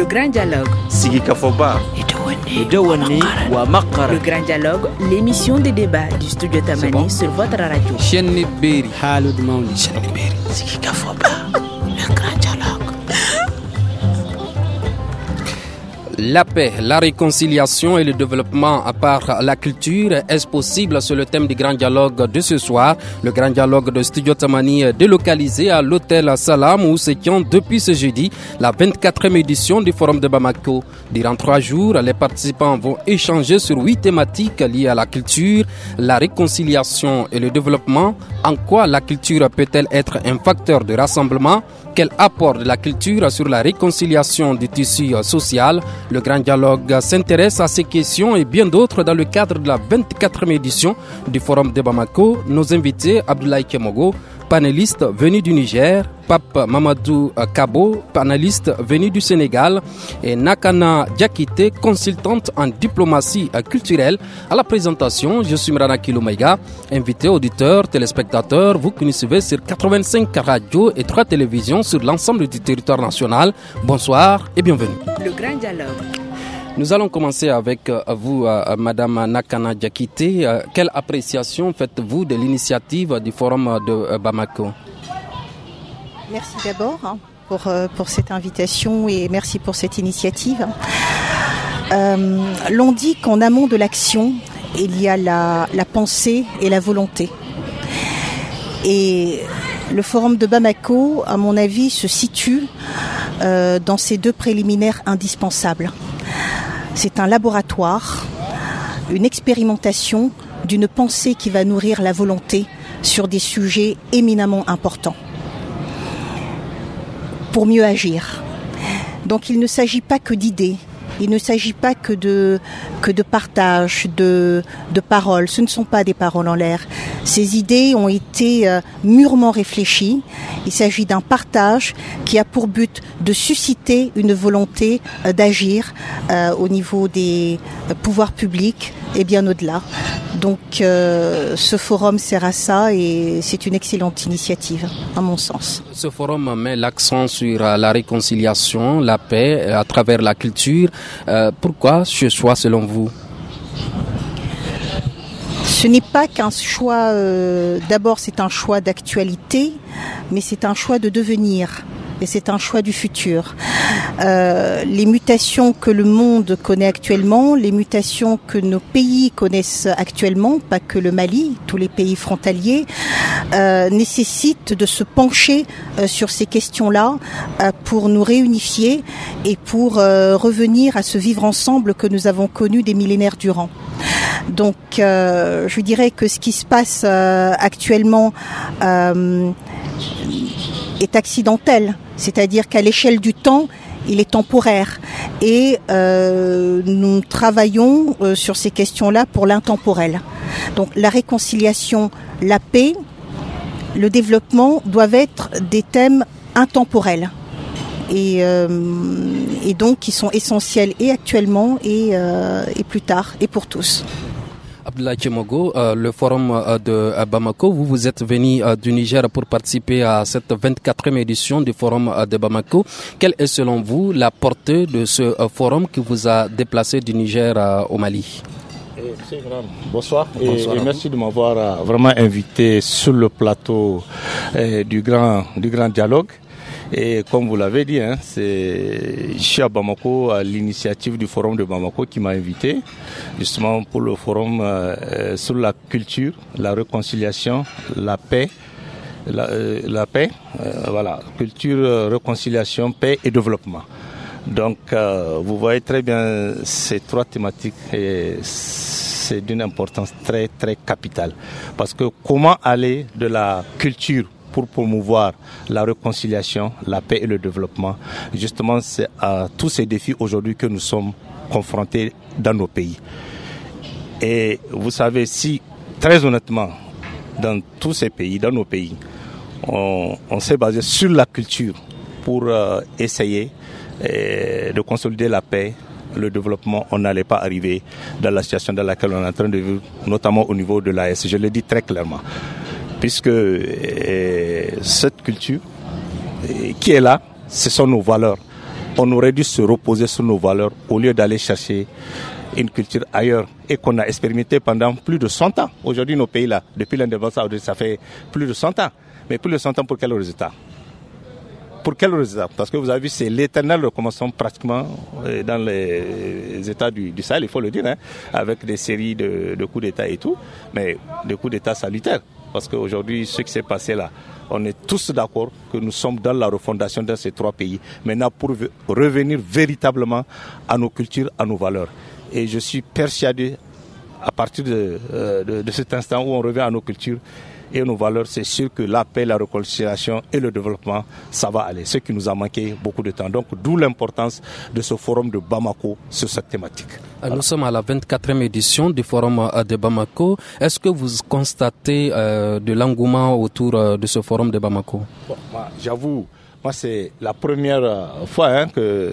Le grand dialogue. Sigika Foba. Le grand dialogue, l'émission de débat du studio Tamani sur votre radio. Sigika Foba. Le grand dialogue. La paix, la réconciliation et le développement par la culture, est-ce possible? C'est le thème du grand dialogue de ce soir. Le grand dialogue de Studio Tamani délocalisé à l'hôtel Salam où se tient depuis ce jeudi la 24e édition du Forum de Bamako. Durant 3 jours, les participants vont échanger sur 8 thématiques liées à la culture, la réconciliation et le développement. En quoi la culture peut-elle être un facteur de rassemblement? Quel apport de la culture sur la réconciliation du tissu social? Le grand dialogue s'intéresse à ces questions et bien d'autres dans le cadre de la 24e édition du Forum de Bamako. Nos invités, Abdoulaye Kemogo, panéliste venu du Niger, Pape Mamadou Kabo, panéliste venu du Sénégal, et Nakana Diakité, consultante en diplomatie culturelle. À la présentation, je suis Mrana Kiloumaïga, invité auditeurs, téléspectateurs, vous qui nous suivez sur 85 radios et 3 télévisions sur l'ensemble du territoire national. Bonsoir et bienvenue. Le grand dialogue. Nous allons commencer avec vous, Madame Nakana Diakité. Quelle appréciation faites-vous de l'initiative du Forum de Bamako? Merci d'abord pour cette invitation et merci pour cette initiative. L'on dit qu'en amont de l'action, il y a la pensée et la volonté. Et le Forum de Bamako, à mon avis, se situe dans ces 2 préliminaires indispensables. C'est un laboratoire, une expérimentation d'une pensée qui va nourrir la volonté sur des sujets éminemment importants pour mieux agir. Donc il ne s'agit pas que d'idées, il ne s'agit pas que de partage, de paroles. Ce ne sont pas des paroles en l'air. Ces idées ont été mûrement réfléchies. Il s'agit d'un partage qui a pour but de susciter une volonté d'agir au niveau des pouvoirs publics et bien au-delà. Donc ce forum sert à ça et c'est une excellente initiative, à mon sens. Ce forum met l'accent sur la réconciliation, la paix à travers la culture. Pourquoi ce choix selon vous? Ce n'est pas qu'un choix, d'abord c'est un choix d'actualité, mais c'est un choix de devenir. Et c'est un choix du futur. Les mutations que le monde connaît actuellement, les mutations que nos pays connaissent actuellement, pas que le Mali, tous les pays frontaliers, nécessitent de se pencher sur ces questions-là pour nous réunifier et pour revenir à ce vivre ensemble que nous avons connu des millénaires durant. Donc je dirais que ce qui se passe actuellement est accidentel, c'est-à-dire qu'à l'échelle du temps, il est temporaire et nous travaillons sur ces questions-là pour l'intemporel. Donc la réconciliation, la paix, le développement doivent être des thèmes intemporels et donc qui sont essentiels et actuellement et plus tard et pour tous. Abdoulaye Kemogo, le forum de Bamako, vous êtes venu du Niger pour participer à cette 24e édition du forum de Bamako. Quelle est selon vous la portée de ce forum qui vous a déplacé du Niger au Mali? Bonsoir et merci de m'avoir vraiment invité sur le plateau du grand dialogue. Et comme vous l'avez dit, je suis à Bamako à l'initiative du Forum de Bamako qui m'a invité justement pour le forum sur la culture, la réconciliation, la paix, voilà, culture, réconciliation, paix et développement. Donc vous voyez très bien ces 3 thématiques et c'est d'une importance très très capitale parce que comment aller de la culture pour promouvoir la réconciliation, la paix et le développement. Justement, c'est à tous ces défis aujourd'hui que nous sommes confrontés dans nos pays. Et vous savez, si très honnêtement, dans tous ces pays, dans nos pays, on s'est basé sur la culture pour essayer de consolider la paix, le développement, on n'allait pas arriver dans la situation dans laquelle on est en train de vivre, notamment au niveau de l'AES. Je le dis très clairement. Puisque cette culture qui est là, ce sont nos valeurs. on aurait dû se reposer sur nos valeurs au lieu d'aller chercher une culture ailleurs et qu'on a expérimenté pendant plus de 100 ans. Aujourd'hui, nos pays là, depuis l'indépendance, ça fait plus de 100 ans. Mais plus de 100 ans pour quel résultat? Pour quel résultat? Parce que vous avez vu, c'est l'éternel recommencement pratiquement dans les États du Sahel, il faut le dire, hein, avec des séries de coups d'État et tout, mais des coups d'État salutaires. Parce qu'aujourd'hui, ce qui s'est passé là, on est tous d'accord que nous sommes dans la refondation de ces 3 pays. Maintenant, pour revenir véritablement à nos cultures, à nos valeurs. Et je suis persuadé, à partir de cet instant où on revient à nos cultures et nos valeurs, c'est sûr que la paix, la réconciliation et le développement, ça va aller. Ce qui nous a manqué beaucoup de temps. Donc, d'où l'importance de ce forum de Bamako sur cette thématique. Voilà. Nous sommes à la 24e édition du forum de Bamako. Est-ce que vous constatez de l'engouement autour de ce forum de Bamako? Bon, j'avoue, c'est la première fois que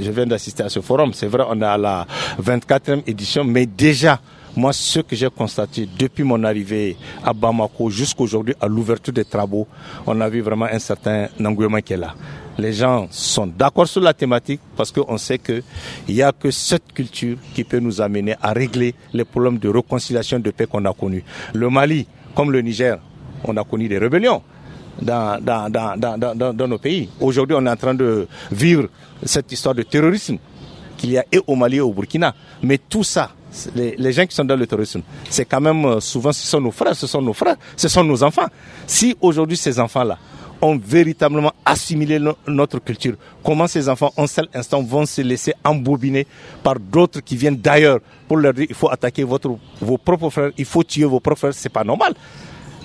je viens d'assister à ce forum. C'est vrai, on est à la 24e édition, mais déjà, moi, ce que j'ai constaté depuis mon arrivée à Bamako jusqu'aujourd'hui, à l'ouverture des travaux, on a vu vraiment un certain engouement qui est là. Les gens sont d'accord sur la thématique parce qu'on sait qu'il n'y a que cette culture qui peut nous amener à régler les problèmes de réconciliation, de paix qu'on a connus. Le Mali, comme le Niger, on a connu des rébellions dans nos pays. Aujourd'hui, on est en train de vivre cette histoire de terrorisme qu'il y a et au Mali et au Burkina. Mais tout ça, les gens qui sont dans le terrorisme, c'est quand même souvent, ce sont nos frères, ce sont nos enfants. Si aujourd'hui ces enfants-là ont véritablement assimilé notre culture, comment ces enfants, en seul instant, vont se laisser embobiner par d'autres qui viennent d'ailleurs pour leur dire il faut attaquer vos propres frères, il faut tuer vos propres frères, c'est pas normal.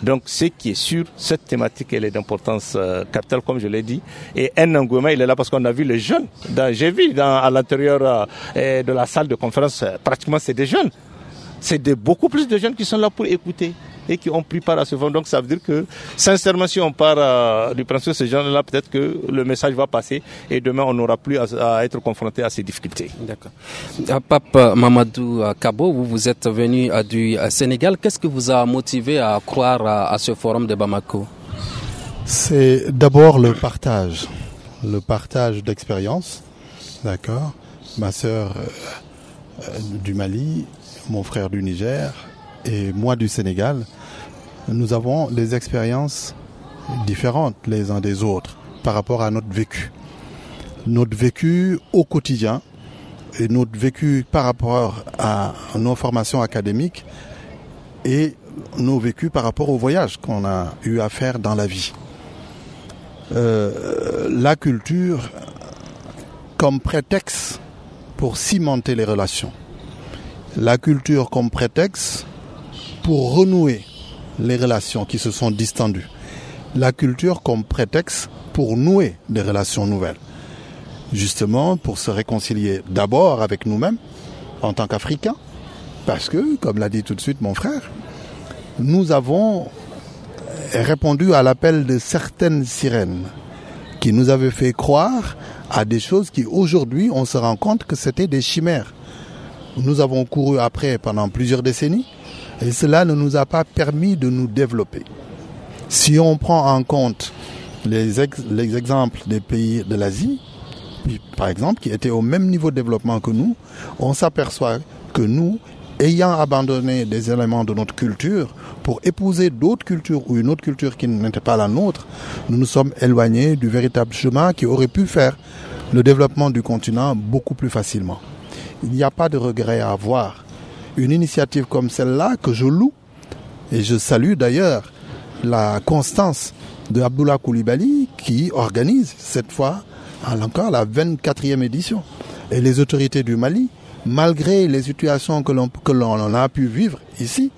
Donc, ce qui est sûr, cette thématique, elle est d'importance capitale, comme je l'ai dit. Et un engouement, il est là parce qu'on a vu les jeunes. J'ai vu à l'intérieur de la salle de conférence, pratiquement, c'est des jeunes. C'est beaucoup plus de jeunes qui sont là pour écouter et qui ont pris part à ce forum. Donc, ça veut dire que, sincèrement, si on part du principe de ces gens-là, peut-être que le message va passer et demain, on n'aura plus à être confronté à ces difficultés. D'accord. Pape Mamadou Kabo, vous êtes venu du Sénégal. Qu'est-ce qui vous a motivé à croire à ce forum de Bamako? C'est d'abord le partage d'expériences. D'accord. Ma sœur du Mali, mon frère du Niger et moi du Sénégal, nous avons des expériences différentes les uns des autres par rapport à notre vécu. Notre vécu au quotidien et notre vécu par rapport à nos formations académiques et nos vécus par rapport au voyage qu'on a eu à faire dans la vie. La culture comme prétexte pour cimenter les relations. La culture comme prétexte pour renouer les relations qui se sont distendues. La culture comme prétexte pour nouer des relations nouvelles. Justement, pour se réconcilier d'abord avec nous-mêmes, en tant qu'Africains, parce que, comme l'a dit tout de suite mon frère, nous avons répondu à l'appel de certaines sirènes qui nous avaient fait croire à des choses qui, aujourd'hui, on se rend compte que c'était des chimères. Nous avons couru après pendant plusieurs décennies et cela ne nous a pas permis de nous développer. Si on prend en compte les exemples des pays de l'Asie, par exemple, qui étaient au même niveau de développement que nous, on s'aperçoit que nous, ayant abandonné des éléments de notre culture pour épouser d'autres cultures ou une autre culture qui n'était pas la nôtre, nous nous sommes éloignés du véritable chemin qui aurait pu faire le développement du continent beaucoup plus facilement. Il n'y a pas de regret à avoir. Une initiative comme celle-là que je loue, et je salue d'ailleurs la constance de Abdoulaye Coulibaly qui organise cette fois encore la 24e édition. Et les autorités du Mali, malgré les situations que l'on a pu vivre ici,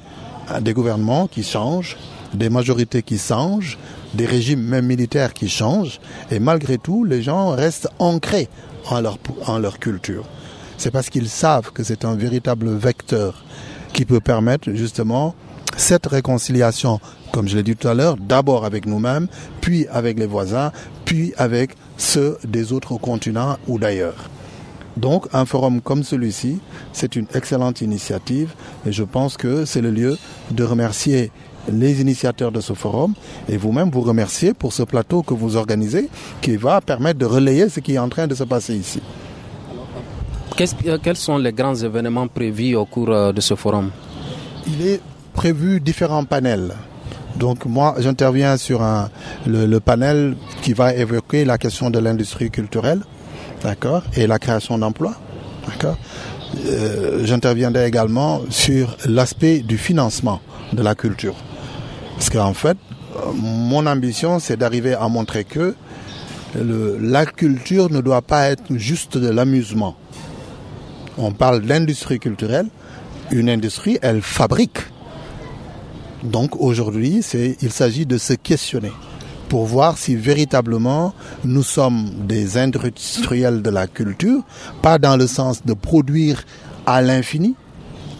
des gouvernements qui changent, des majorités qui changent, des régimes même militaires qui changent, et malgré tout, les gens restent ancrés en leur culture. C'est parce qu'ils savent que c'est un véritable vecteur qui peut permettre justement cette réconciliation, comme je l'ai dit tout à l'heure, d'abord avec nous-mêmes, puis avec les voisins, puis avec ceux des autres continents ou d'ailleurs. Donc un forum comme celui-ci, c'est une excellente initiative et je pense que c'est le lieu de remercier les initiateurs de ce forum et vous-même vous remercier pour ce plateau que vous organisez qui va permettre de relayer ce qui est en train de se passer ici. Quels sont les grands événements prévus au cours de ce forum? Il est prévu différents panels. Donc moi, j'interviens sur le panel qui va évoquer la question de l'industrie culturelle, d'accord, et la création d'emplois, d'accord. J'interviendrai également sur l'aspect du financement de la culture. Parce qu'en fait, mon ambition, c'est d'arriver à montrer que la culture ne doit pas être juste de l'amusement. On parle d'industrie culturelle. Une industrie, elle fabrique. Donc aujourd'hui, il s'agit de se questionner pour voir si véritablement nous sommes des industriels de la culture, pas dans le sens de produire à l'infini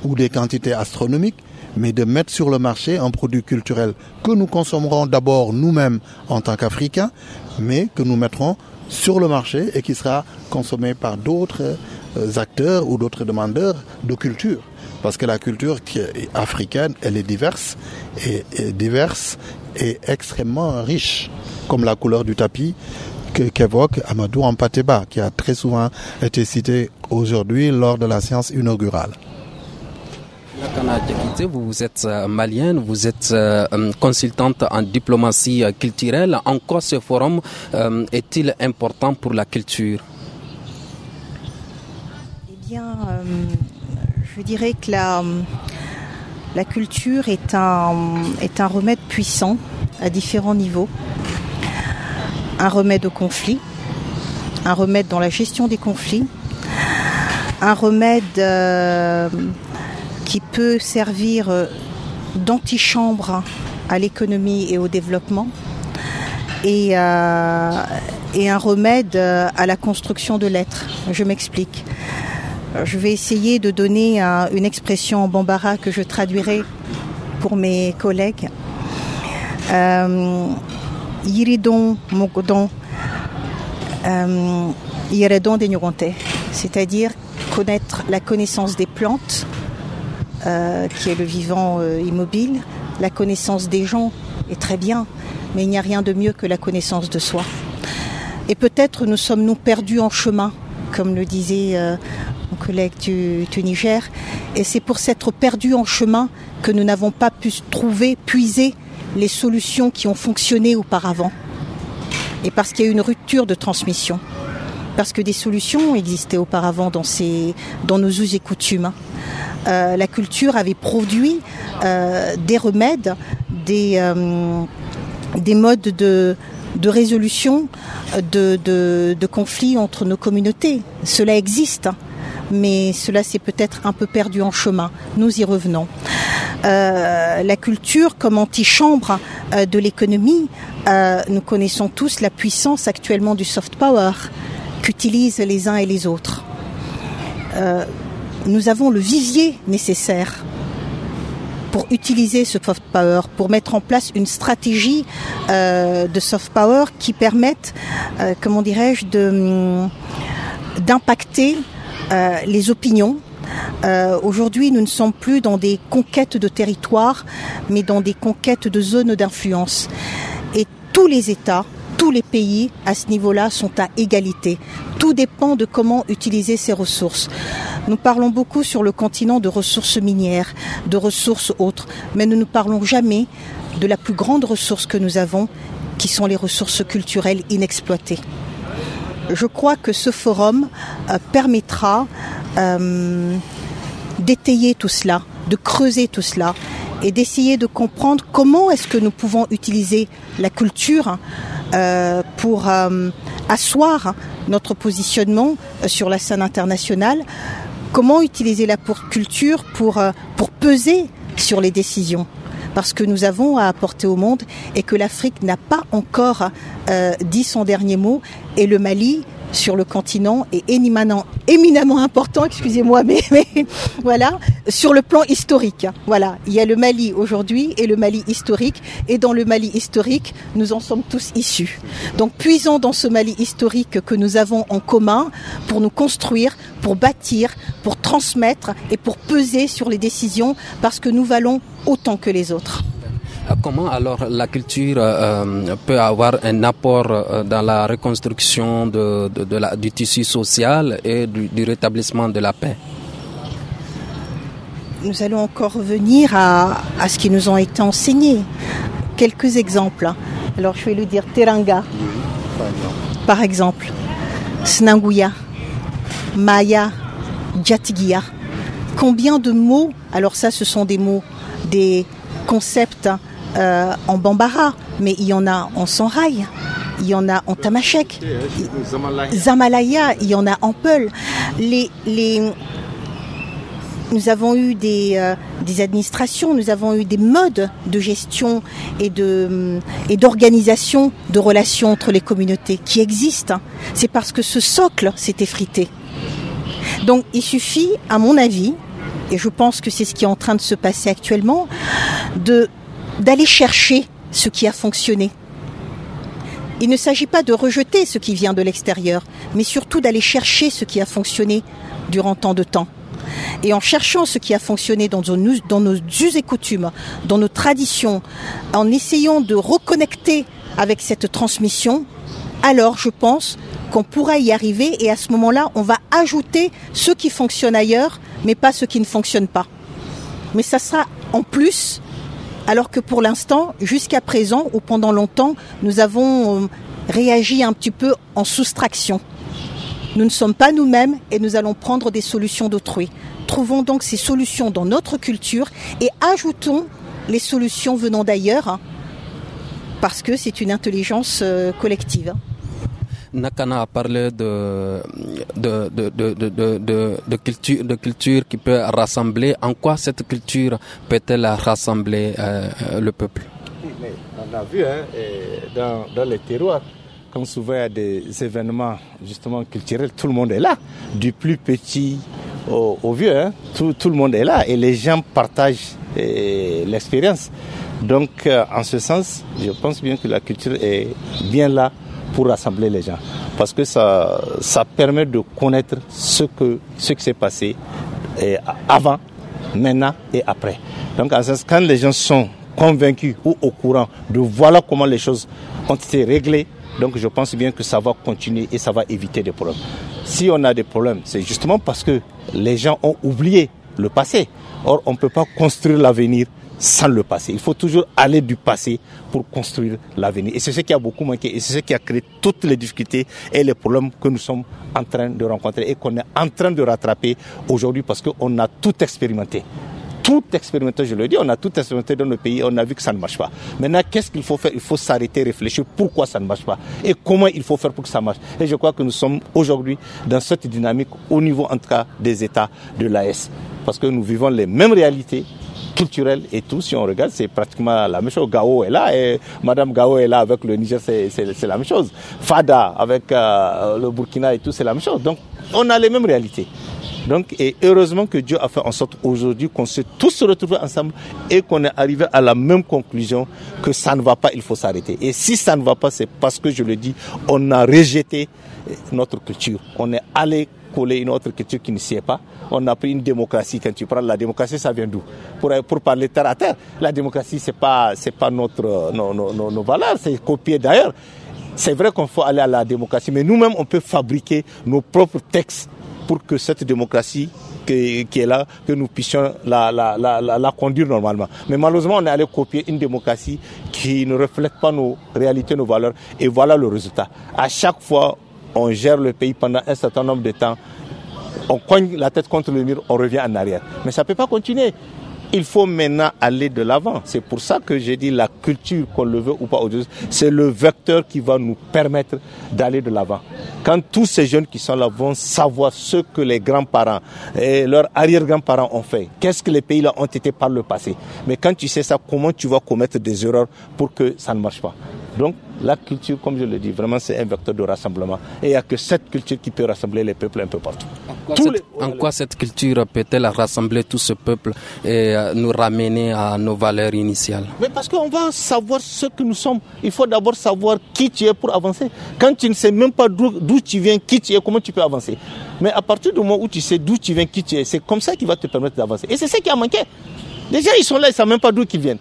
ou des quantités astronomiques, mais de mettre sur le marché un produit culturel que nous consommerons d'abord nous-mêmes en tant qu'Africains, mais que nous mettrons sur le marché et qui sera consommé par d'autres acteurs ou d'autres demandeurs de culture. Parce que la culture africaine, elle est diverse et extrêmement riche, comme la couleur du tapis qu'évoque Amadou Hampâté-Bâ, qui a très souvent été cité aujourd'hui lors de la séance inaugurale. Lakana Diakité, vous êtes malienne, vous êtes consultante en diplomatie culturelle. En quoi ce forum est-il important pour la culture? Eh bien, je dirais que la culture est un remède puissant à différents niveaux. Un remède au conflit, un remède dans la gestion des conflits, un remède qui peut servir d'antichambre à l'économie et au développement, et un remède à la construction de l'être. Je m'explique. Je vais essayer de donner une expression en bambara que je traduirai pour mes collègues. Yiridon mogodon yiredon denyoronte, c'est-à-dire connaître la connaissance des plantes, qui est le vivant immobile. La connaissance des gens est très bien, mais il n'y a rien de mieux que la connaissance de soi. Et peut-être nous sommes-nous perdus en chemin, comme le disait mon collègue du Niger, et c'est pour s'être perdus en chemin que nous n'avons pas pu puiser les solutions qui ont fonctionné auparavant. Et parce qu'il y a eu une rupture de transmission. Parce que des solutions existaient auparavant dans nos us et coutumes. La culture avait produit des remèdes, des modes de résolution de conflits entre nos communautés. Cela existe, mais cela s'est peut-être un peu perdu en chemin. Nous y revenons. La culture comme antichambre de l'économie, nous connaissons tous la puissance actuellement du soft power qu'utilisent les uns et les autres. Nous avons le vivier nécessaire pour utiliser ce soft power, pour mettre en place une stratégie de soft power qui permette, d'impacter les opinions. Aujourd'hui, nous ne sommes plus dans des conquêtes de territoire, mais dans des conquêtes de zones d'influence. Et tous les États, tous les pays à ce niveau-là sont à égalité. Tout dépend de comment utiliser ces ressources. Nous parlons beaucoup sur le continent de ressources minières, de ressources autres, mais nous ne parlons jamais de la plus grande ressource que nous avons, qui sont les ressources culturelles inexploitées. Je crois que ce forum permettra d'étayer tout cela, de creuser tout cela et d'essayer de comprendre comment est-ce que nous pouvons utiliser la culture pour asseoir notre positionnement sur la scène internationale, comment utiliser la culture pour peser sur les décisions. Parce que nous avons à apporter au monde et que l'Afrique n'a pas encore dit son dernier mot, et le Mali sur le continent est éminemment important, excusez-moi, mais voilà, sur le plan historique. Voilà, il y a le Mali aujourd'hui et le Mali historique, et dans le Mali historique, nous en sommes tous issus. Donc puisons dans ce Mali historique que nous avons en commun pour nous construire, pour bâtir, pour transmettre et pour peser sur les décisions, parce que nous valons autant que les autres. Comment alors la culture peut avoir un apport dans la reconstruction du tissu social et du rétablissement de la paix? Nous allons encore revenir à ce qui nous ont été enseignés. Quelques exemples. Alors je vais le dire, Teranga, par exemple, Snanguya, Maya, Djatigia. Combien de mots, alors ça ce sont des mots, des concepts en bambara, mais il y en a en Sanraï, il y en a en Tamashek, Zamalaya, il y en a en Peul. Nous avons eu des administrations, nous avons eu des modes de gestion et d'organisation de relations entre les communautés qui existent. C'est parce que ce socle s'est effrité. Donc il suffit, à mon avis, et je pense que c'est ce qui est en train de se passer actuellement, d'aller chercher ce qui a fonctionné. Il ne s'agit pas de rejeter ce qui vient de l'extérieur, mais surtout d'aller chercher ce qui a fonctionné durant tant de temps. Et en cherchant ce qui a fonctionné dans nos us et coutumes, dans nos traditions, en essayant de reconnecter avec cette transmission, alors je pense qu'on pourra y arriver et à ce moment-là, on va ajouter ce qui fonctionne ailleurs, mais pas ce qui ne fonctionne pas. Mais ça sera en plus, alors que pour l'instant, jusqu'à présent ou pendant longtemps, nous avons réagi un petit peu en soustraction. Nous ne sommes pas nous-mêmes et nous allons prendre des solutions d'autrui. Trouvons donc ces solutions dans notre culture et ajoutons les solutions venant d'ailleurs parce que c'est une intelligence collective. Nakana a parlé de culture qui peut rassembler. En quoi cette culture peut-elle rassembler le peuple? Mais on a vu dans les terroirs, quand souvent il y a des événements justement culturels, tout le monde est là, du plus petit au vieux, tout le monde est là et les gens partagent l'expérience. Donc en ce sens, je pense bien que la culture est bien là pour rassembler les gens, parce que ça permet de connaître ce qui s'est passé avant, maintenant et après. Donc en ce sens, quand les gens sont convaincus ou au courant de voilà comment les choses ont été réglées, donc je pense bien que ça va continuer et ça va éviter des problèmes. Si on a des problèmes, c'est justement parce que les gens ont oublié le passé. Or, on ne peut pas construire l'avenir sans le passé. Il faut toujours aller du passé pour construire l'avenir. Et c'est ce qui a beaucoup manqué et c'est ce qui a créé toutes les difficultés et les problèmes que nous sommes en train de rencontrer et qu'on est en train de rattraper aujourd'hui parce qu'on a tout expérimenté. Tout expérimenté, je le dis, on a tout expérimenté dans nos pays, on a vu que ça ne marche pas. Maintenant, qu'est-ce qu'il faut faire? Il faut s'arrêter, réfléchir pourquoi ça ne marche pas et comment il faut faire pour que ça marche. Et je crois que nous sommes aujourd'hui dans cette dynamique au niveau en tout cas des États de l'AES. Parce que nous vivons les mêmes réalités culturelles et tout. Si on regarde, c'est pratiquement la même chose. Gao est là et Madame Gao est là avec le Niger, c'est la même chose. Fada avec le Burkina et tout, c'est la même chose. Donc, on a les mêmes réalités. Donc, et heureusement que Dieu a fait en sorte aujourd'hui qu'on s'est tous retrouvés ensemble et qu'on est arrivé à la même conclusion que ça ne va pas, il faut s'arrêter. Et si ça ne va pas, c'est parce que, je le dis, on a rejeté notre culture. On est allé coller une autre culture qui ne s'y est pas. On a pris une démocratie. Quand tu prends la démocratie, ça vient d'où? Pour parler terre à terre, la démocratie, c'est pas nos valeurs, c'est copié d'ailleurs. C'est vrai qu'on faut aller à la démocratie, mais nous-mêmes, on peut fabriquer nos propres textes pour que cette démocratie qui est là, que nous puissions la conduire normalement. Mais malheureusement, on est allé copier une démocratie qui ne reflète pas nos réalités, nos valeurs. Et voilà le résultat. À chaque fois, on gère le pays pendant un certain nombre de temps. On cogne la tête contre le mur, on revient en arrière. Mais ça ne peut pas continuer. Il faut maintenant aller de l'avant. C'est pour ça que j'ai dit la culture, qu'on le veut ou pas aujourd'hui, c'est le vecteur qui va nous permettre d'aller de l'avant. Quand tous ces jeunes qui sont là vont savoir ce que les grands-parents et leurs arrière-grands-parents ont fait, qu'est-ce que les pays-là ont été par le passé. Mais quand tu sais ça, comment tu vas commettre des erreurs pour que ça ne marche pas. Donc, la culture, comme je le dis, vraiment c'est un vecteur de rassemblement. Et il n'y a que cette culture qui peut rassembler les peuples un peu partout. En quoi cette culture peut-elle rassembler tout ce peuple et nous ramener à nos valeurs initiales? Mais parce qu'on va savoir ce que nous sommes. Il faut d'abord savoir qui tu es pour avancer. Quand tu ne sais même pas d'où tu viens, qui tu es, comment tu peux avancer. Mais à partir du moment où tu sais d'où tu viens, qui tu es, c'est comme ça qui va te permettre d'avancer. Et c'est ce qui a manqué. Les gens, ils sont là, ils ne savent même pas d'où ils viennent.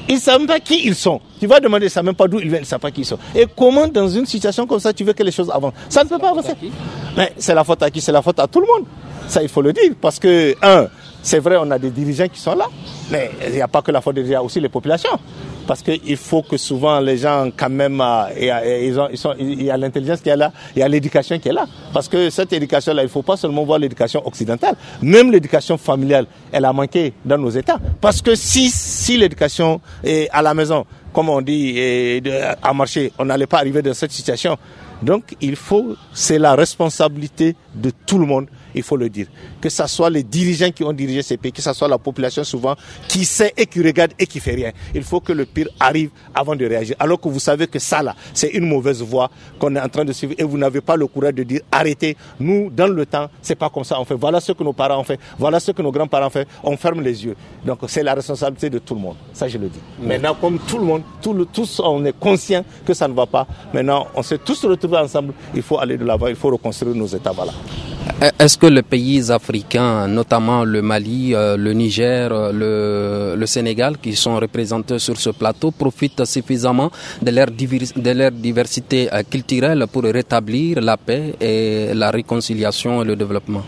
Ils ne savent même pas qui ils sont. Tu vas demander, ils ne savent même pas d'où ils viennent, ils ne savent pas qui ils sont. Et comment, dans une situation comme ça, tu veux que les choses avancent? Ça ne peut pas avancer. Mais c'est la faute à qui? C'est la faute à tout le monde. Ça, il faut le dire. Parce que, c'est vrai, on a des dirigeants qui sont là. Mais il n'y a pas que la faute des dirigeants, aussi les populations. Parce qu'il faut que souvent les gens, quand même, il y a l'intelligence qui est là, il y a l'éducation qui est là. Parce que cette éducation-là, il ne faut pas seulement voir l'éducation occidentale. Même l'éducation familiale, elle a manqué dans nos États. Parce que si l'éducation est à la maison, comme on dit, à marcher, on n'allait pas arriver dans cette situation. Donc, c'est la responsabilité de tout le monde, il faut le dire. Que ce soit les dirigeants qui ont dirigé ces pays, que ce soit la population souvent qui sait et qui regarde et qui fait rien. Il faut que le pire arrive avant de réagir. Alors que vous savez que ça là, c'est une mauvaise voie qu'on est en train de suivre et vous n'avez pas le courage de dire arrêtez. Nous, dans le temps, c'est pas comme ça on fait. Voilà ce que nos parents ont fait, voilà ce que nos grands-parents ont fait. On ferme les yeux. Donc c'est la responsabilité de tout le monde. Ça je le dis. Maintenant, comme tout le monde, tous on est conscient que ça ne va pas. Maintenant, on s'est tous retrouvés ensemble. Il faut aller de l'avant, il faut reconstruire nos États. Voilà. Est-ce que les pays africains, notamment le Mali, le Niger, le Sénégal, qui sont représentés sur ce plateau, profitent suffisamment de leur diversité culturelle pour rétablir la paix et la réconciliation et le développement?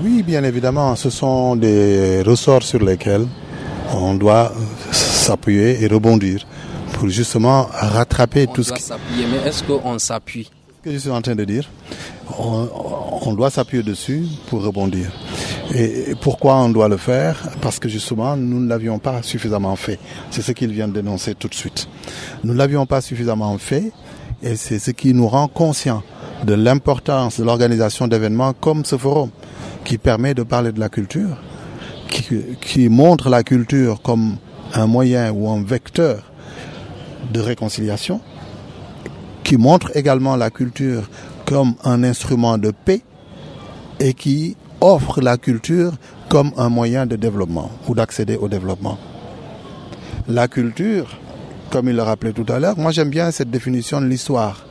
Oui, bien évidemment, ce sont des ressorts sur lesquels on doit s'appuyer et rebondir pour justement rattraper tout ce qui... Mais est-ce qu'on s'appuie? Ce que je suis en train de dire, on doit s'appuyer dessus pour rebondir. Et pourquoi on doit le faire? Parce que justement, nous ne l'avions pas suffisamment fait. C'est ce qu'il vient de dénoncer tout de suite. Nous ne l'avions pas suffisamment fait et c'est ce qui nous rend conscients de l'importance de l'organisation d'événements comme ce forum qui permet de parler de la culture, qui montre la culture comme un moyen ou un vecteur de réconciliation, qui montre également la culture comme un instrument de paix et qui offre la culture comme un moyen de développement ou d'accéder au développement. La culture, comme il le rappelait tout à l'heure, moi j'aime bien cette définition de l'histoire,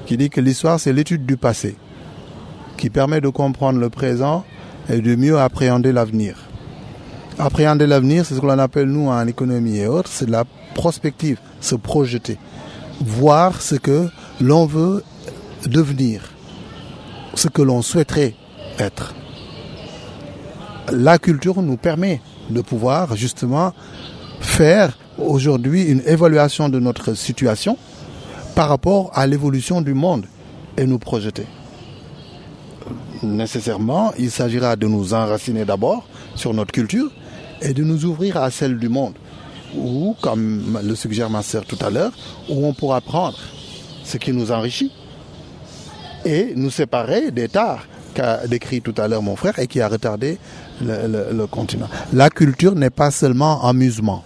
qui dit que l'histoire c'est l'étude du passé, qui permet de comprendre le présent et de mieux appréhender l'avenir. Appréhender l'avenir, c'est ce que l'on appelle nous en économie et autres, c'est de la prospective, se projeter, voir ce que l'on veut devenir, ce que l'on souhaiterait être. La culture nous permet de pouvoir justement faire aujourd'hui une évaluation de notre situation par rapport à l'évolution du monde et nous projeter. Nécessairement, il s'agira de nous enraciner d'abord sur notre culture et de nous ouvrir à celle du monde, ou, comme le suggère ma sœur tout à l'heure, où on pourra prendre ce qui nous enrichit et nous séparer des tares qu'a décrit tout à l'heure mon frère et qui a retardé le continent. La culture n'est pas seulement amusement.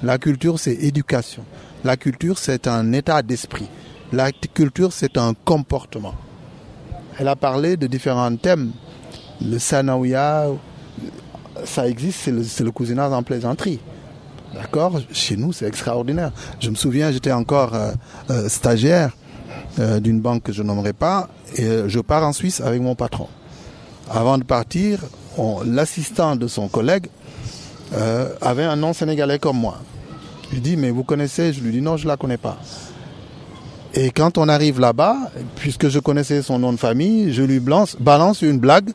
La culture, c'est éducation. La culture, c'est un état d'esprit. La culture, c'est un comportement. Elle a parlé de différents thèmes. Le Sanaouya, ça existe, c'est le cousinage en plaisanterie. D'accord? Chez nous, c'est extraordinaire. Je me souviens, j'étais encore stagiaire d'une banque que je nommerai pas, et je pars en Suisse avec mon patron. Avant de partir, l'assistant de son collègue avait un nom sénégalais comme moi. Il dit, mais vous connaissez? Je lui dis, non, je ne la connais pas. Et quand on arrive là-bas, puisque je connaissais son nom de famille, je lui balance une blague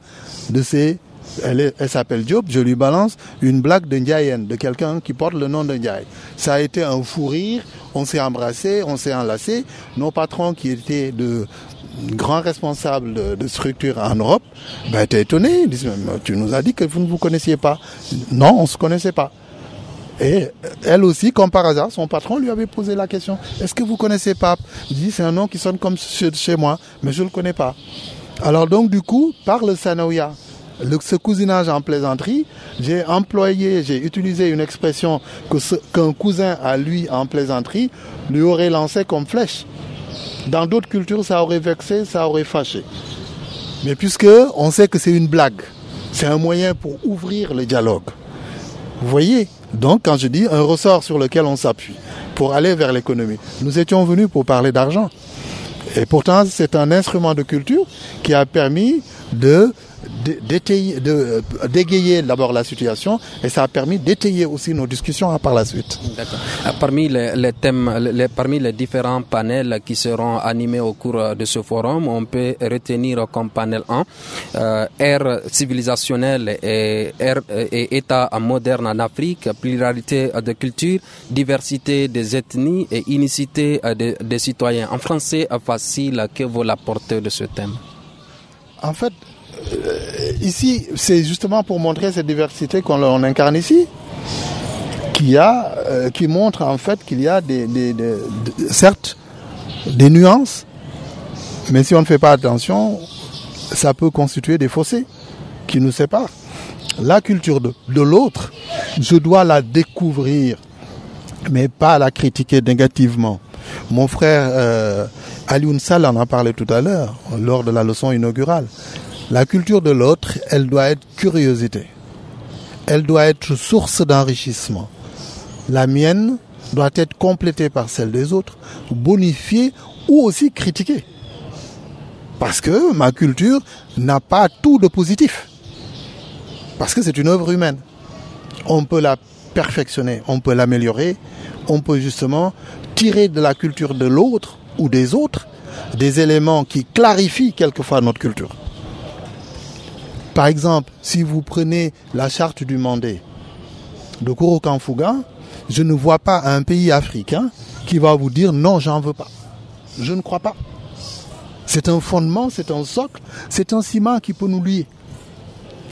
de ses... Elle s'appelle Diop, je lui balance une blague de Ndiayen, de quelqu'un qui porte le nom de Ndiaye. Ça a été un fou rire, on s'est embrassés, on s'est enlacés. Nos patrons qui étaient de grands responsables de structures en Europe, étaient étonnés. Ils disent, tu nous as dit que vous ne vous connaissiez pas. Non, on ne se connaissait pas. Et elle aussi, comme par hasard, son patron lui avait posé la question, est-ce que vous connaissez Pape? Il dit, c'est un nom qui sonne comme chez moi, mais je ne le connais pas. Alors donc du coup, par le Sanaouya, ce cousinage en plaisanterie, j'ai utilisé une expression qu'un cousin à lui en plaisanterie lui aurait lancé comme flèche. Dans d'autres cultures, ça aurait vexé, ça aurait fâché. Mais puisque on sait que c'est une blague, c'est un moyen pour ouvrir le dialogue. Vous voyez? Donc quand je dis un ressort sur lequel on s'appuie pour aller vers l'économie, nous étions venus pour parler d'argent. Et pourtant, c'est un instrument de culture qui a permis de d'égayer d'abord la situation, et ça a permis d'étayer aussi nos discussions par la suite. D'accord. Parmi les thèmes, parmi les différents panels qui seront animés au cours de ce forum, on peut retenir comme panel 1 ère civilisationnelle et état moderne en Afrique, pluralité de cultures, diversité des ethnies et unicité des citoyens. En français facile, que vaut la portée de ce thème? En fait, ici, c'est justement pour montrer cette diversité qu'on incarne ici, qui montre en fait qu'il y a certes des nuances, mais si on ne fait pas attention, ça peut constituer des fossés qui nous séparent. La culture de l'autre, je dois la découvrir, mais pas la critiquer négativement. Mon frère Alioune Sall en a parlé tout à l'heure, lors de la leçon inaugurale. La culture de l'autre, elle doit être curiosité. Elle doit être source d'enrichissement. La mienne doit être complétée par celle des autres, bonifiée ou aussi critiquée. Parce que ma culture n'a pas tout de positif. Parce que c'est une œuvre humaine. On peut la perfectionner, on peut l'améliorer, on peut justement tirer de la culture de l'autre ou des autres des éléments qui clarifient quelquefois notre culture. Par exemple, si vous prenez la charte du Mandé de Kuro Kanfuga, je ne vois pas un pays africain qui va vous dire non, j'en veux pas. Je ne crois pas. C'est un fondement, c'est un socle, c'est un ciment qui peut nous lier.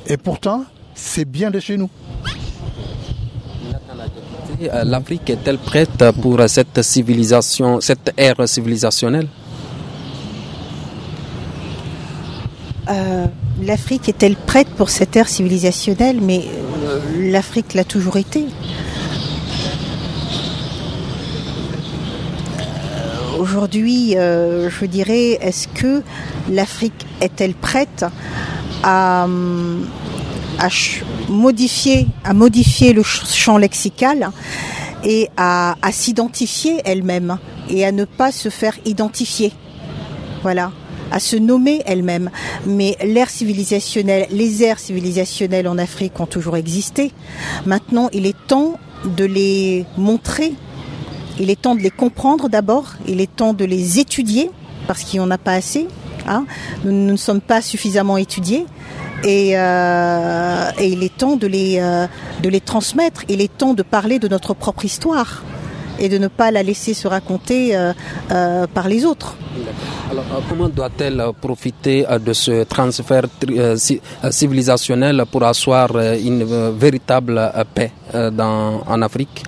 Et pourtant, c'est bien de chez nous. L'Afrique est-elle prête pour cette civilisation, cette ère civilisationnelle? L'Afrique est-elle prête pour cette ère civilisationnelle? Mais l'Afrique l'a toujours été. Aujourd'hui, je dirais, est-ce que l'Afrique est-elle prête à modifier le champ lexical et à s'identifier elle-même et à ne pas se faire identifier. Voilà, à se nommer elle-même. Mais l'ère civilisationnelle, les ères civilisationnelles en Afrique ont toujours existé. Maintenant, il est temps de les montrer. Il est temps de les comprendre d'abord, il est temps de les étudier, parce qu'il n'y en a pas assez. Hein. Nous ne sommes pas suffisamment étudiés. Et il est temps de les transmettre, il est temps de parler de notre propre histoire et de ne pas la laisser se raconter par les autres. Alors, comment doit-elle profiter de ce transfert civilisationnel pour asseoir une véritable paix en Afrique?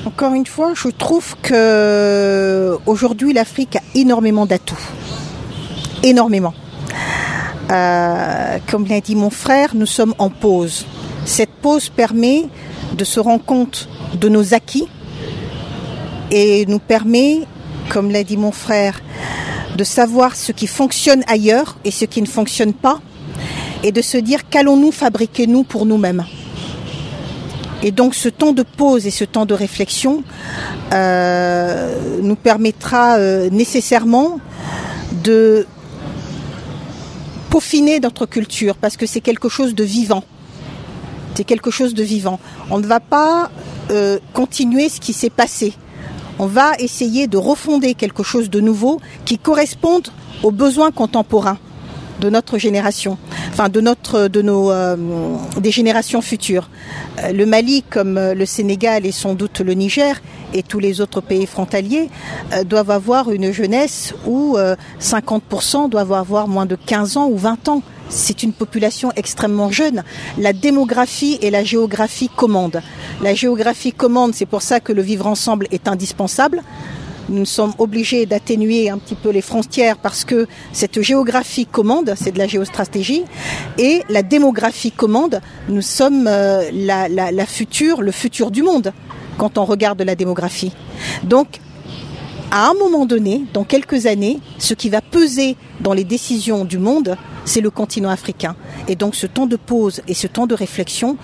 Encore une fois, je trouve que aujourd'hui l'Afrique a énormément d'atouts. Énormément. Comme l'a dit mon frère, nous sommes en pause. Cette pause permet de se rendre compte de nos acquis et nous permet, comme l'a dit mon frère, de savoir ce qui fonctionne ailleurs et ce qui ne fonctionne pas et de se dire qu'allons-nous fabriquer nous pour nous-mêmes. Et donc ce temps de pause et ce temps de réflexion nous permettra nécessairement de peaufiner notre culture parce que c'est quelque chose de vivant. C'est quelque chose de vivant. On ne va pas continuer ce qui s'est passé. On va essayer de refonder quelque chose de nouveau qui corresponde aux besoins contemporains de notre génération, enfin des générations futures. Le Mali, comme le Sénégal et sans doute le Niger et tous les autres pays frontaliers doivent avoir une jeunesse où 50% doivent avoir moins de 15 ans ou 20 ans. C'est une population extrêmement jeune. La démographie et la géographie commandent. La géographie commande, c'est pour ça que le vivre ensemble est indispensable. Nous sommes obligés d'atténuer un petit peu les frontières parce que cette géographie commande, c'est de la géostratégie, et la démographie commande. Nous sommes le futur du monde quand on regarde la démographie. Donc, à un moment donné, dans quelques années, ce qui va peser dans les décisions du monde, c'est le continent africain. Et donc ce temps de pause et ce temps de réflexion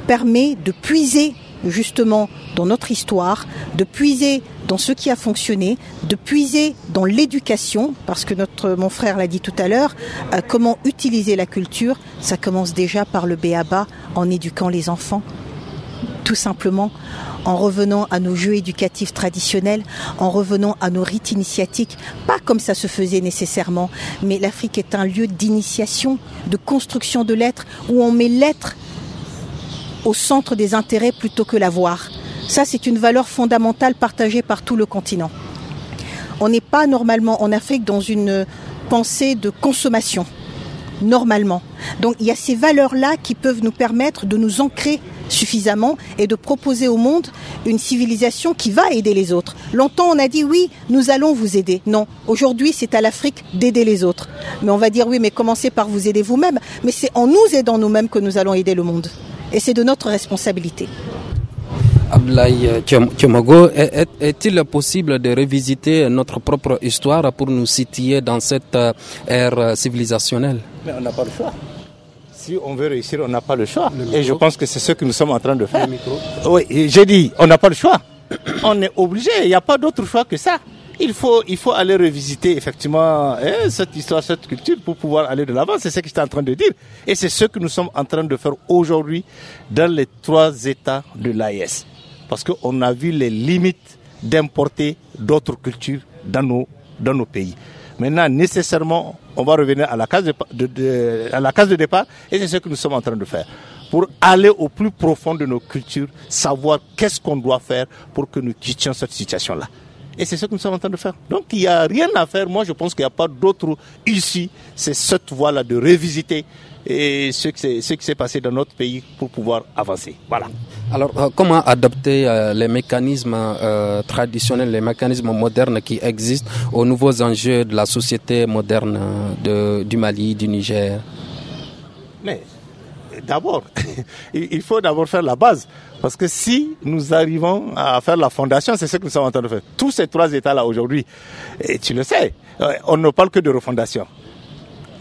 permet de puiser justement dans notre histoire, de puiser dans ce qui a fonctionné, de puiser dans l'éducation, parce que mon frère l'a dit tout à l'heure, comment utiliser la culture, ça commence déjà par le b.a.-ba, en éduquant les enfants, tout simplement, en revenant à nos jeux éducatifs traditionnels, en revenant à nos rites initiatiques, pas comme ça se faisait nécessairement, mais l'Afrique est un lieu d'initiation, de construction de l'être, où on met l'être au centre des intérêts plutôt que l'avoir. Ça, c'est une valeur fondamentale partagée par tout le continent. On n'est pas normalement en Afrique dans une pensée de consommation, normalement. Donc il y a ces valeurs-là qui peuvent nous permettre de nous ancrer suffisamment et de proposer au monde une civilisation qui va aider les autres. Longtemps on a dit oui, nous allons vous aider. Non, aujourd'hui c'est à l'Afrique d'aider les autres. Mais on va dire oui, mais commencez par vous aider vous-même. Mais c'est en nous aidant nous-mêmes que nous allons aider le monde. Et c'est de notre responsabilité. Abdoulaye Tiomogo, est-il possible de revisiter notre propre histoire pour nous situer dans cette ère civilisationnelle? Mais on n'a pas le choix. Si on veut réussir, on n'a pas le choix. Et je pense que c'est ce que nous sommes en train de faire. Oui, j'ai dit, on n'a pas le choix. On est obligé, il n'y a pas d'autre choix que ça. Il faut aller revisiter effectivement cette histoire, cette culture pour pouvoir aller de l'avant. C'est ce que j'étais en train de dire. Et c'est ce que nous sommes en train de faire aujourd'hui dans les 3 États de l'AES. Parce qu'on a vu les limites d'importer d'autres cultures dans nos pays. Maintenant, nécessairement, on va revenir à la case de départ, et c'est ce que nous sommes en train de faire. Pour aller au plus profond de nos cultures, savoir qu'est-ce qu'on doit faire pour que nous quittions cette situation-là. Et c'est ce que nous sommes en train de faire. Donc, il n'y a rien à faire. Moi, je pense qu'il n'y a pas d'autre issue. C'est cette voie-là de revisiter et ce qui s'est passé dans notre pays pour pouvoir avancer. Voilà. Alors, comment adapter les mécanismes traditionnels, les mécanismes modernes qui existent aux nouveaux enjeux de la société moderne du Mali, du Niger? Mais d'abord, il faut d'abord faire la base. Parce que si nous arrivons à faire la fondation, c'est ce que nous sommes en train de faire. Tous ces 3 États-là aujourd'hui, et tu le sais, on ne parle que de refondation.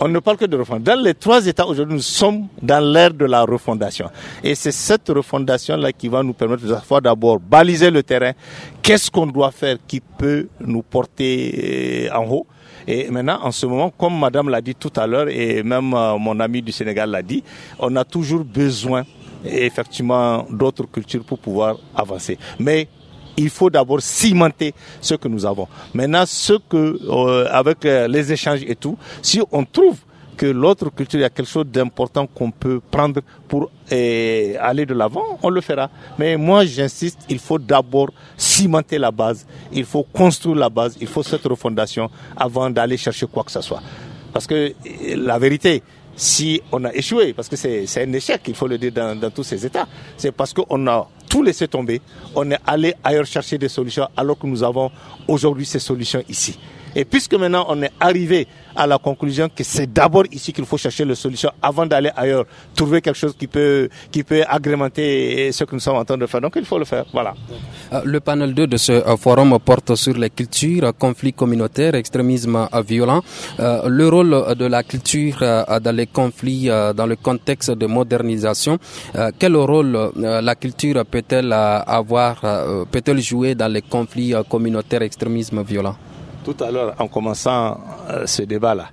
On ne parle que de refondation. Dans les 3 États aujourd'hui, nous sommes dans l'ère de la refondation. Et c'est cette refondation-là qui va nous permettre d'abord baliser le terrain. Qu'est-ce qu'on doit faire qui peut nous porter en haut? Et maintenant, en ce moment, comme Madame l'a dit tout à l'heure, et même mon ami du Sénégal l'a dit, on a toujours besoin, effectivement, d'autres cultures pour pouvoir avancer. Mais il faut d'abord cimenter ce que nous avons. Maintenant, avec les échanges et tout, si on trouve que l'autre culture, il y a quelque chose d'important qu'on peut prendre pour aller de l'avant, on le fera. Mais moi, j'insiste, il faut d'abord cimenter la base, il faut construire la base, il faut cette refondation avant d'aller chercher quoi que ce soit. Parce que la vérité, si on a échoué, parce que c'est un échec, il faut le dire dans tous ces États, c'est parce qu'on a tout laissé tomber, on est allé ailleurs chercher des solutions alors que nous avons aujourd'hui ces solutions ici. Et puisque maintenant on est arrivé à la conclusion que c'est d'abord ici qu'il faut chercher les solutions avant d'aller ailleurs, trouver quelque chose qui peut agrémenter ce que nous sommes en train de faire. Donc il faut le faire. Voilà. Le panel 2 de ce forum porte sur les cultures, conflits communautaires, extrémisme violent. Le rôle de la culture dans les conflits, dans le contexte de modernisation. Quel rôle la culture peut-elle peut-elle jouer dans les conflits communautaires, extrémisme violent? Tout à l'heure, en commençant ce débat-là,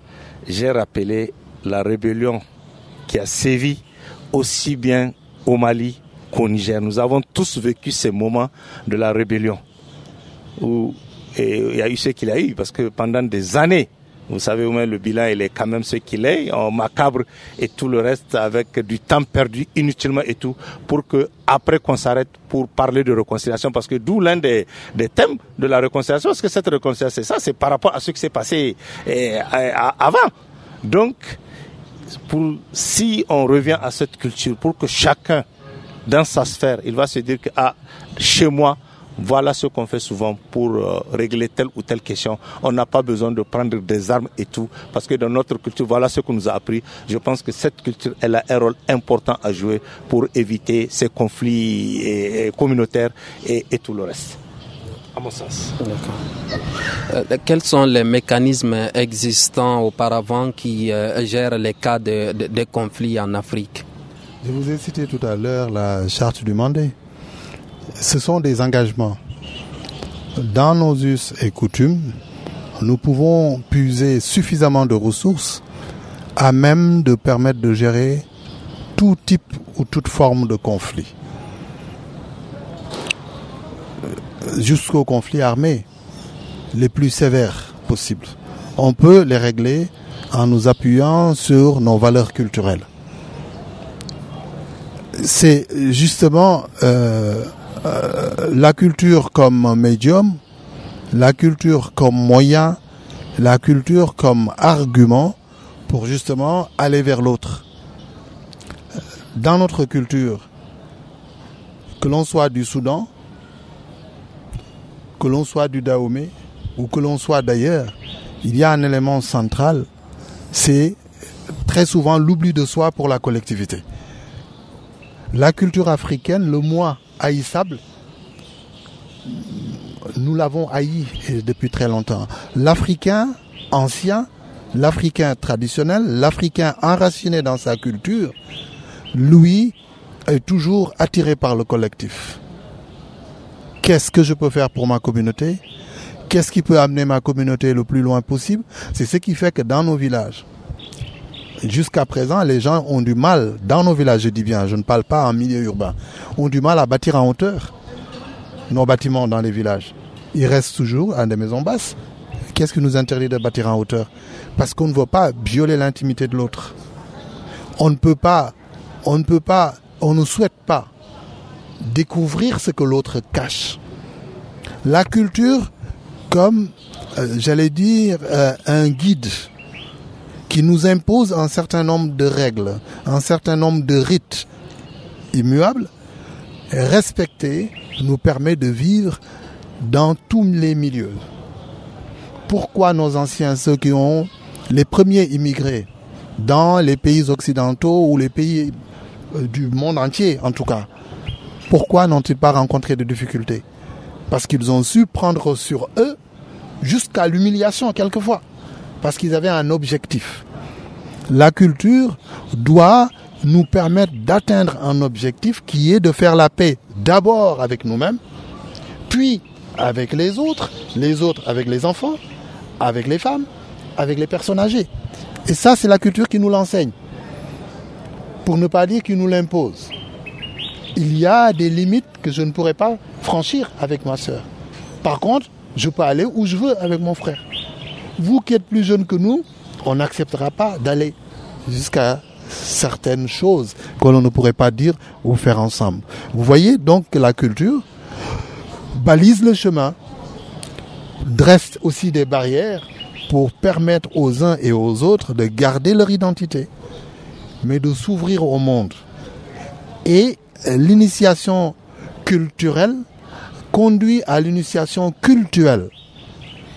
j'ai rappelé la rébellion qui a sévi aussi bien au Mali qu'au Niger. Nous avons tous vécu ces moments de la rébellion où il y a eu ce qu'il y a eu, parce que pendant des années, vous savez, le bilan il est quand même ce qu'il est, en macabre et tout le reste, avec du temps perdu inutilement et tout, pour que après qu'on s'arrête pour parler de réconciliation, parce que d'où l'un des thèmes de la réconciliation, parce que cette réconciliation, c'est par rapport à ce qui s'est passé avant. Donc, si on revient à cette culture, pour que chacun, dans sa sphère, il va se dire que chez moi, voilà ce qu'on fait souvent pour régler telle ou telle question. On n'a pas besoin de prendre des armes et tout, parce que dans notre culture, voilà ce qu'on nous a appris. Je pense que cette culture, elle a un rôle important à jouer pour éviter ces conflits communautaires et tout le reste, à mon sens. D'accord. Quels sont les mécanismes existants auparavant qui gèrent les cas de conflits en Afrique? Je vous ai cité tout à l'heure la charte du Mandé. ce sont des engagements. Dans nos us et coutumes, nous pouvons puiser suffisamment de ressources à même de permettre de gérer tout type ou toute forme de conflit. Jusqu'aux conflits armés les plus sévères possibles. On peut les régler en nous appuyant sur nos valeurs culturelles. C'est justement la culture comme médium, la culture comme moyen, la culture comme argument pour justement aller vers l'autre. Dans notre culture, que l'on soit du Soudan, que l'on soit du Dahomey ou que l'on soit d'ailleurs, il y a un élément central, c'est très souvent l'oubli de soi pour la collectivité. La culture africaine, le moi haïssable, nous l'avons haï depuis très longtemps. L'Africain ancien, l'Africain traditionnel, l'Africain enraciné dans sa culture, lui, est toujours attiré par le collectif. Qu'est-ce que je peux faire pour ma communauté? Qu'est-ce qui peut amener ma communauté le plus loin possible? C'est ce qui fait que dans nos villages, jusqu'à présent, les gens ont du mal, dans nos villages, je dis bien, je ne parle pas en milieu urbain, ont du mal à bâtir en hauteur nos bâtiments dans les villages. Ils restent toujours à des maisons basses. Qu'est-ce qui nous interdit de bâtir en hauteur? Parce qu'on ne veut pas violer l'intimité de l'autre. On ne souhaite pas découvrir ce que l'autre cache. La culture, comme, j'allais dire, un guide qui nous impose un certain nombre de règles, un certain nombre de rites immuables, respecter nous permet de vivre dans tous les milieux. Pourquoi nos anciens, ceux qui ont les premiers immigrés dans les pays occidentaux ou les pays du monde entier en tout cas, pourquoi n'ont-ils pas rencontré de difficultés? Parce qu'ils ont su prendre sur eux jusqu'à l'humiliation quelquefois, parce qu'ils avaient un objectif. La culture doit nous permettre d'atteindre un objectif qui est de faire la paix d'abord avec nous-mêmes, puis avec les autres avec les enfants, avec les femmes, avec les personnes âgées. Et ça, c'est la culture qui nous l'enseigne, pour ne pas dire qui nous l'impose. Il y a des limites que je ne pourrais pas franchir avec ma sœur. Par contre, je peux aller où je veux avec mon frère. Vous qui êtes plus jeune que nous, on n'acceptera pas d'aller jusqu'à certaines choses que l'on ne pourrait pas dire ou faire ensemble. Vous voyez donc que la culture balise le chemin, dresse aussi des barrières pour permettre aux uns et aux autres de garder leur identité, mais de s'ouvrir au monde. Et l'initiation culturelle conduit à l'initiation cultuelle.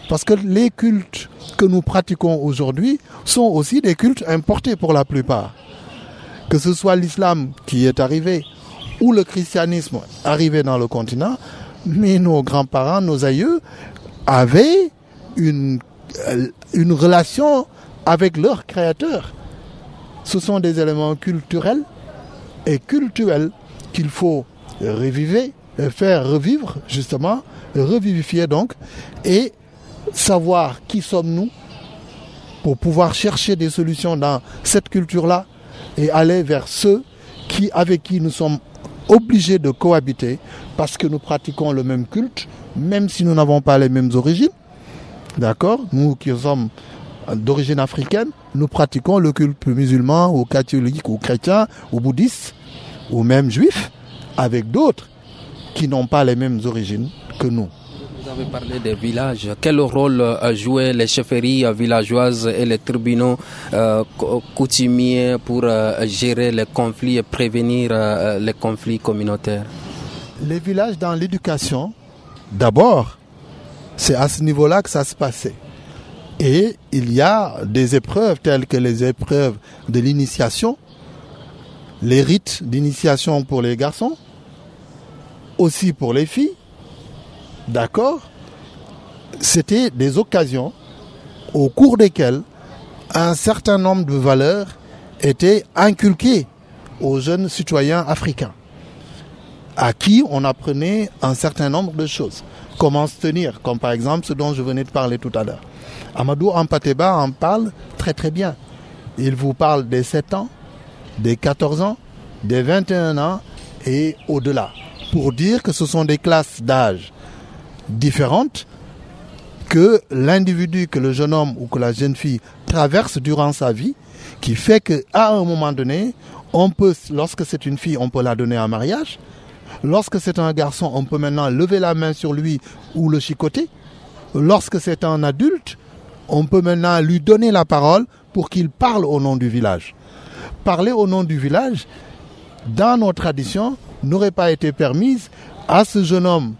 Parce que les cultes que nous pratiquons aujourd'hui sont aussi des cultes importés pour la plupart. Que ce soit l'islam qui est arrivé ou le christianisme arrivé dans le continent, mais nos grands-parents, nos aïeux avaient une relation avec leur créateur. Ce sont des éléments culturels et cultuels qu'il faut reviver, faire revivre justement, revivifier donc, et savoir qui sommes-nous pour pouvoir chercher des solutions dans cette culture-là et aller vers ceux avec qui nous sommes obligés de cohabiter parce que nous pratiquons le même culte, même si nous n'avons pas les mêmes origines. D'accord? Nous qui sommes d'origine africaine, nous pratiquons le culte musulman ou catholique ou chrétien ou bouddhiste ou même juif avec d'autres qui n'ont pas les mêmes origines que nous. Vous avez parlé des villages. Quel rôle jouaient les chefferies villageoises et les tribunaux coutumiers pour gérer les conflits et prévenir les conflits communautaires? Les villages dans l'éducation, d'abord, c'est à ce niveau-là que ça se passait. Et il y a des épreuves telles que les épreuves de l'initiation, les rites d'initiation pour les garçons, aussi pour les filles. D'accord? C'était des occasions au cours desquelles un certain nombre de valeurs étaient inculquées aux jeunes citoyens africains. à qui on apprenait un certain nombre de choses. Comment se tenir, comme par exemple ce dont je venais de parler tout à l'heure. Amadou Hampâté-Bâ en parle très très bien. Il vous parle des 7 ans, des 14 ans, des 21 ans et au-delà. Pour dire que ce sont des classes d'âge différentes que l'individu, que le jeune homme ou que la jeune fille traverse durant sa vie, qui fait qu'à un moment donné, on peut, lorsque c'est une fille, on peut la donner en mariage. Lorsque c'est un garçon, on peut maintenant lever la main sur lui ou le chicoter. Lorsque c'est un adulte, on peut maintenant lui donner la parole pour qu'il parle au nom du village. Parler au nom du village, dans nos traditions, n'aurait pas été permise à ce jeune homme,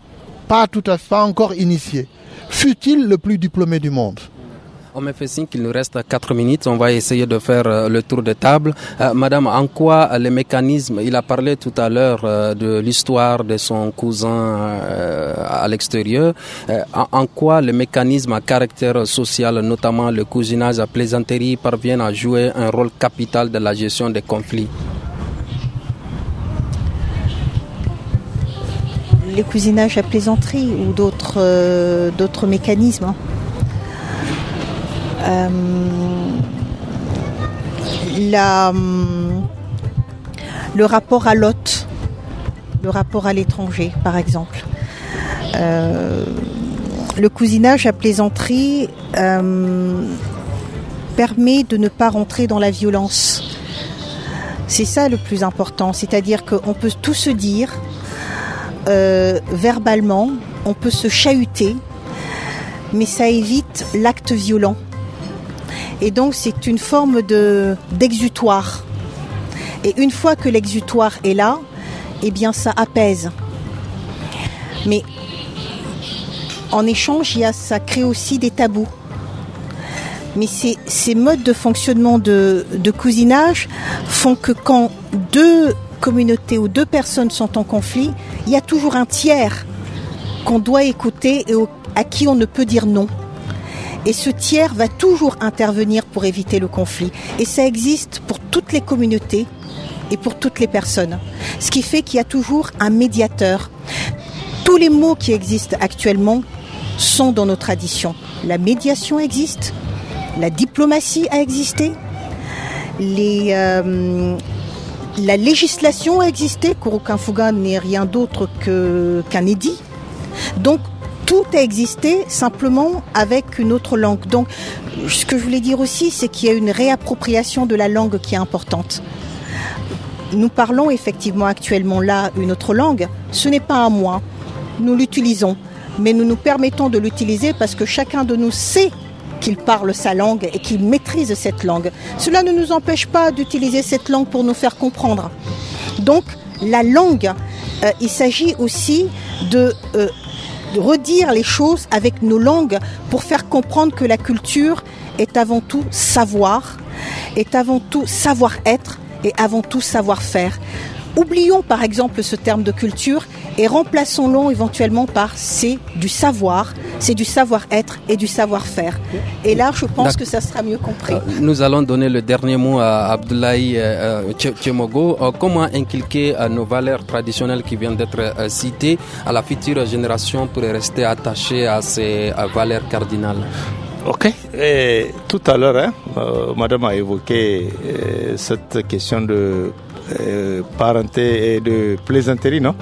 pas encore initié, fût-il le plus diplômé du monde. On me fait signe qu'il nous reste 4 minutes. On va essayer de faire le tour de table. Madame, en quoi les mécanismes, il a parlé tout à l'heure de l'histoire de son cousin à l'extérieur. En quoi les mécanismes à caractère social, notamment le cousinage à plaisanterie, parviennent à jouer un rôle capital dans la gestion des conflits? Les cousinages à plaisanterie ou d'autres mécanismes. Le rapport à l'hôte, le rapport à l'étranger, par exemple. Le cousinage à plaisanterie permet de ne pas rentrer dans la violence. C'est ça le plus important, c'est-à-dire qu'on peut tout se dire verbalement, on peut se chahuter, mais ça évite l'acte violent. Et donc c'est une forme d'exutoire. Et une fois que l'exutoire est là, eh bien ça apaise. Mais en échange, ça crée aussi des tabous. Mais ces modes de fonctionnement de cousinage font que quand 2 communautés ou 2 personnes sont en conflit, il y a toujours un tiers qu'on doit écouter et à qui on ne peut dire non. Et ce tiers va toujours intervenir pour éviter le conflit. Et ça existe pour toutes les communautés et pour toutes les personnes. Ce qui fait qu'il y a toujours un médiateur. Tous les mots qui existent actuellement sont dans nos traditions. La médiation existe, la diplomatie a existé, la législation a existé. Kurukanfuga n'est rien d'autre qu'un édit. Donc, tout a existé simplement avec une autre langue. Donc, ce que je voulais dire aussi, c'est qu'il y a une réappropriation de la langue qui est importante. Nous parlons effectivement actuellement là une autre langue. Ce n'est pas un moi. Nous l'utilisons. Mais nous nous permettons de l'utiliser parce que chacun de nous sait qu'il parle sa langue et qu'il maîtrise cette langue. Cela ne nous empêche pas d'utiliser cette langue pour nous faire comprendre. Donc, la langue, il s'agit aussi de redire les choses avec nos langues pour faire comprendre que la culture est avant tout savoir, est avant tout savoir-être et avant tout savoir-faire. Oublions par exemple ce terme de culture et remplaçons-le éventuellement par c'est du savoir, c'est du savoir-être et du savoir-faire. Et là, je pense que ça sera mieux compris. Nous allons donner le dernier mot à Abdoulaye Tchemogo. Comment inculquer nos valeurs traditionnelles qui viennent d'être citées à la future génération pour rester attachée à ces valeurs cardinales? Ok. Et tout à l'heure, Madame a évoqué cette question de parenté et de plaisanterie, non?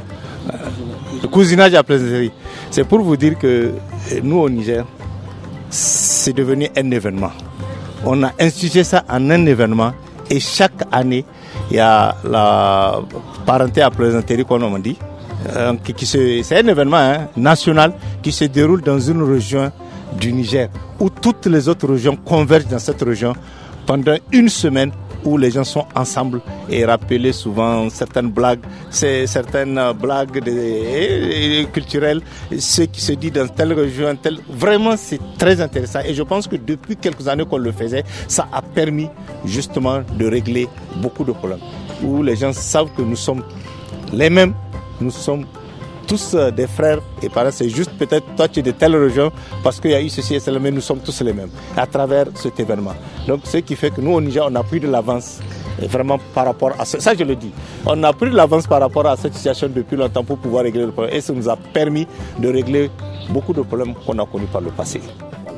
Le cousinage à plaisanterie. C'est pour vous dire que nous au Niger, c'est devenu un événement. On a institué ça en un événement et chaque année, il y a la parenté à plaisanterie, comme on dit. C'est un événement national qui se déroule dans une région du Niger où toutes les autres régions convergent dans cette région pendant une semaine où les gens sont ensemble et rappeler souvent certaines blagues culturelles, ce qui se dit dans telle région, vraiment c'est très intéressant et je pense que depuis quelques années qu'on le faisait, ça a permis justement de régler beaucoup de problèmes où les gens savent que nous sommes les mêmes, nous sommes tous des frères et parents. C'est juste peut-être toi tu es de telle région parce qu'il y a eu ceci et cela, mais nous sommes tous les mêmes à travers cet événement. Donc ce qui fait que nous au Niger, on a pris de l'avance. Et vraiment par rapport à ça, je le dis, on a pris de l'avance par rapport à cette situation depuis longtemps pour pouvoir régler le problème. Et ça nous a permis de régler beaucoup de problèmes qu'on a connus par le passé.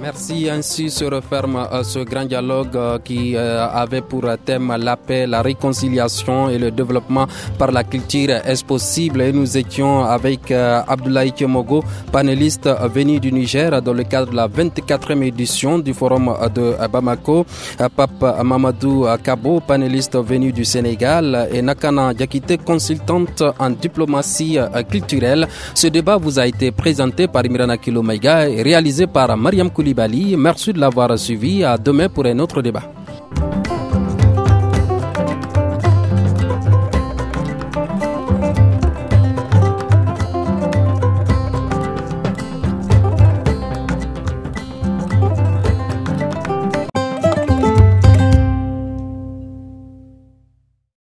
Merci. Ainsi se referme ce grand dialogue qui avait pour thème la paix, la réconciliation et le développement par la culture est possible. Et nous étions avec Abdoulaye Kemogo, panéliste venu du Niger dans le cadre de la 24e édition du Forum de Bamako, Pape Mamadou Kabo, panéliste venu du Sénégal, et Nakana Diakité, consultante en diplomatie culturelle. Ce débat vous a été présenté par Imrana Kilomaiga et réalisé par Mariam Koulibaly. Merci de l'avoir suivi. À demain pour un autre débat.